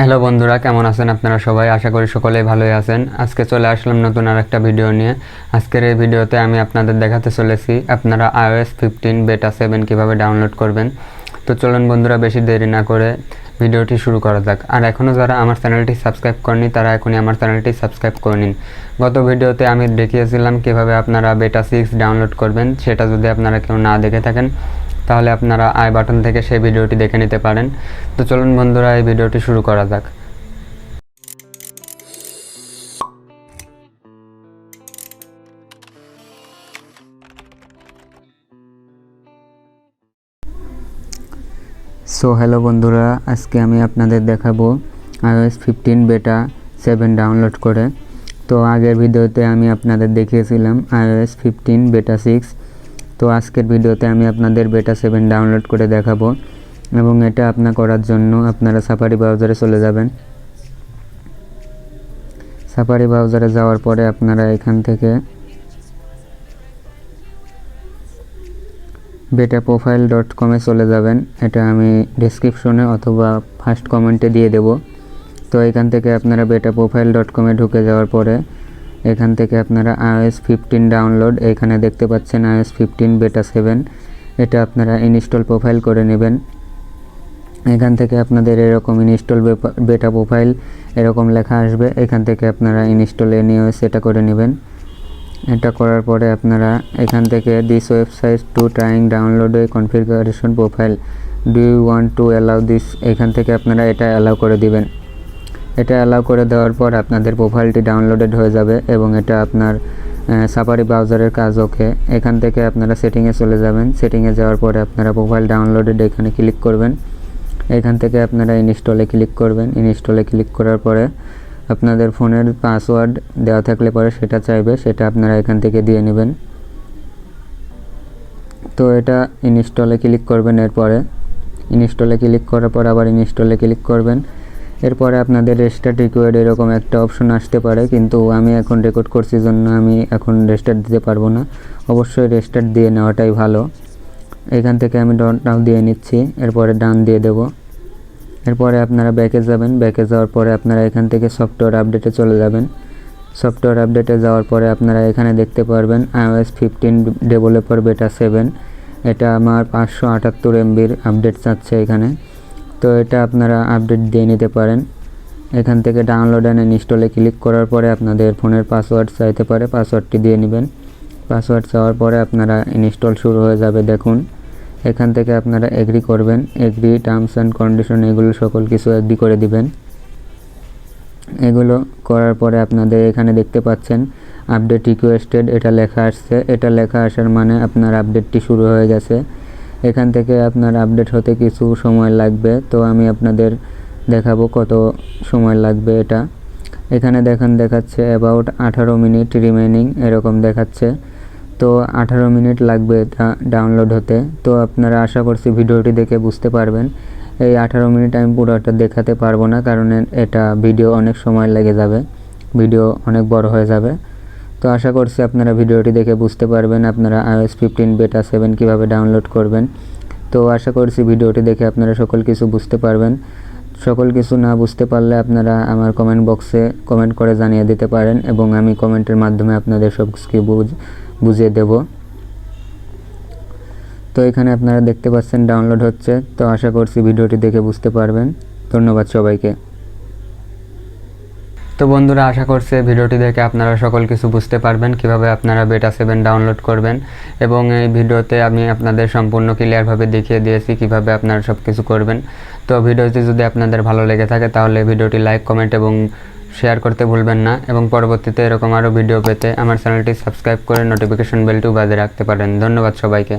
Hello বন্ধুরা, কেমন আছেন আপনারা সবাই? আশা করি সকলেই ভালোই আছেন। আজকে চলে আসলাম নতুন আরেকটা ভিডিও নিয়ে। আজকের এই ভিডিওতে আমি আপনাদের দেখাতে চলেছি আপনারা iOS 15 বেটা 7 কিভাবে ডাউনলোড করবেন। তো চলুন বন্ধুরা, বেশি দেরি না করে ভিডিওটি শুরু করা যাক। আর এখনও যারা আমার চ্যানেলটি সাবস্ক্রাইব করেনি তারা এখনই আমার চ্যানেলটি সাবস্ক্রাইব করে নিন। গত ভিডিওতে আমি দেখিয়েছিলাম কিভাবে আপনারা বেটা 6 ডাউনলোড করবেন। সেটা যদি আপনারা কেউ না দেখে থাকেন তাহলে আপনারা আই বাটন থেকে সেই ভিডিওটি দেখে নিতে পারেন। তো চলুন বন্ধুরা, এই ভিডিওটি শুরু করা যাক। হ্যালো বন্ধুরা, আজকে আমি আপনাদের দেখাবো iOS 15 বেটা 7 ডাউনলোড করে। তো আগের ভিডিওতে আমি আপনাদের দেখিয়েছিলাম iOS 15 বেটা 6। তো আজকের ভিডিওতে আমি আপনাদের বেটা 7 ডাউনলোড করে দেখাবো, এবং এটা আপনার করার জন্য আপনারা সাফারি ব্রাউজারে চলে যাবেন। সাফারি ব্রাউজারে যাওয়ার পরে আপনারা এখান থেকে betaprofile.com চলে যাবেন। এটা আমি ডেসক্রিপশনে অথবা ফার্স্ট কমেন্টে দিয়ে দেব। তো এখান থেকে আপনারা betaprofile.com ঢুকে যাওয়ার পরে এখান থেকে আপনারা iOS 15 ডাউনলোড, এখানে দেখতে পাচ্ছেন iOS 15 বেটা 7। এটা আপনারা ইনস্টল প্রোফাইল করে নেবেন। এখান থেকে আপনাদের এরকম ইনস্টল বেটা প্রোফাইল এরকম লেখা আসবে। এখান থেকে আপনারা ইনস্টল এনিওয়ে সেটা করে নেবেন। এটা করার পরে আপনারা এখান থেকে this website to trying download a configuration profile, do you want to allow this, এখান থেকে আপনারা এটা অ্যালাউ করে দিবেন। এটা অ্যালাউ করে দেওয়ার পর আপনাদের প্রোফাইলটি ডাউনলোডেড হয়ে যাবে এবং এটা আপনার সাফারি ব্রাউজারের কাজ ওকে। এখান থেকে আপনারা সেটিংয়ে চলে যাবেন। সেটিংয়ে যাওয়ার পরে আপনারা প্রোফাইল ডাউনলোডেড এখানে ক্লিক করবেন। এখান থেকে আপনারা ইনস্টলে ক্লিক করবেন। ইনস্টলে ক্লিক করার পরে আপনাদের ফোনের পাসওয়ার্ড দেওয়া থাকলে পরে সেটা চাইবে, সেটা আপনারা এখান থেকে দিয়ে নেবেন। তো এটা ইনস্টলে ক্লিক করবেন। এরপরে ইনস্টলে ক্লিক করার পর আবার ইনস্টলে ক্লিক করবেন। এরপরে আপনাদের রেস্টার্ট রিকোয়ার্ড এরকম একটা অপশন আসতে পারে, কিন্তু আমি এখন রেকর্ড করছি জন্য আমি এখন রেস্টার্ট দিতে পারবো না। অবশ্যই রেস্টার্ট দিয়ে নেওয়াটাই ভালো। এখান থেকে আমি ডান দিয়ে নিচ্ছি, এরপরে ডান দিয়ে দেব। এরপরে আপনারা ব্যাকে যাবেন। ব্যাকে যাওয়ার পরে আপনারা এখান থেকে সফটওয়্যার আপডেটে চলে যাবেন। সফটওয়্যার আপডেটে যাওয়ার পরে আপনারা এখানে দেখতে পারবেন iOS 15 ডেভেলপার বেটা 7। এটা আমার 578 MBর আপডেট চাচ্ছে এখানে। তো এটা আপনারা আপডেট দিয়ে নিতে পারেন। এখান থেকে ডাউনলোড অ্যান্ড ইনস্টলে ক্লিক করার পরে আপনাদের ফোনের পাসওয়ার্ড চাইতে পারে, পাসওয়ার্ডটি দিয়ে নেবেন। পাসওয়ার্ড চাওয়ার পরে আপনারা ইনস্টল শুরু হয়ে যাবে। দেখুন এখান থেকে আপনারা এগ্রি করবেন, এগ্রি টার্মস অ্যান্ড কন্ডিশন এগুলো সকল কিছু এগ্রি করে দিবেন। এগুলো করার পরে আপনাদের এখানে দেখতে পাচ্ছেন আপডেট রিকোয়েস্টেড, এটা লেখা আসছে। এটা লেখা আসার মানে আপনার আপডেটটি শুরু হয়ে গেছে। এখান থেকে আপনার আপডেট হতে কিছু সময় লাগবে। তো আমি আপনাদের দেখাবো কত সময় লাগবে এটা। এখানে দেখাচ্ছে অ্যাবাউট 18 মিনিট রিমেইনিং এরকম দেখাচ্ছে। তো 18 মিনিট লাগবে এটা ডাউনলোড হতে। তো আপনারা আশা করছি ভিডিওটি দেখে বুঝতে পারবেন। এই 18 মিনিট আমি পুরোটা দেখাতে পারবো না, কারণ এটা ভিডিও অনেক সময় লেগে যাবে, ভিডিও অনেক বড় হয়ে যাবে। তো আশা করছি আপনারা ভিডিওটি দেখে বুঝতে পারবেন আপনারা iOS 15 বেটা 7 কীভাবে ডাউনলোড করবেন। তো আশা করছি ভিডিওটি দেখে আপনারা সকল কিছু বুঝতে পারবেন। সকল কিছু না বুঝতে পারলে আপনারা আমার কমেন্ট বক্সে কমেন্ট করে জানিয়ে দিতে পারেন, এবং আমি কমেন্টের মাধ্যমে আপনাদের সব কিছু বুঝিয়ে দেব। তো এখানে আপনারা দেখতে পাচ্ছেন ডাউনলোড হচ্ছে। তো আশা করছি ভিডিওটি দেখে বুঝতে পারবেন। ধন্যবাদ সবাইকে। তো বন্ধুরা, আশা করছি ভিডিওটি দেখে আপনারা সকল কিছু বুঝতে পারবেন কিভাবে আপনারা বেটা 7 ডাউনলোড করবেন, এবং এই ভিডিওতে আমি আপনাদের সম্পূর্ণ ক্লিয়ারভাবে দেখিয়ে দিয়েছি কিভাবে আপনারা সব কিছু করবেন। তো ভিডিওটি যদি আপনাদের ভালো লেগে থাকে তাহলে ভিডিওটি লাইক, কমেন্ট এবং শেয়ার করতে ভুলবেন না, এবং পরবর্তীতে এরকম আরও ভিডিও পেতে আমার চ্যানেলটি সাবস্ক্রাইব করে নোটিফিকেশন বেলটিও বাজিয়ে রাখতে পারেন। ধন্যবাদ সবাইকে।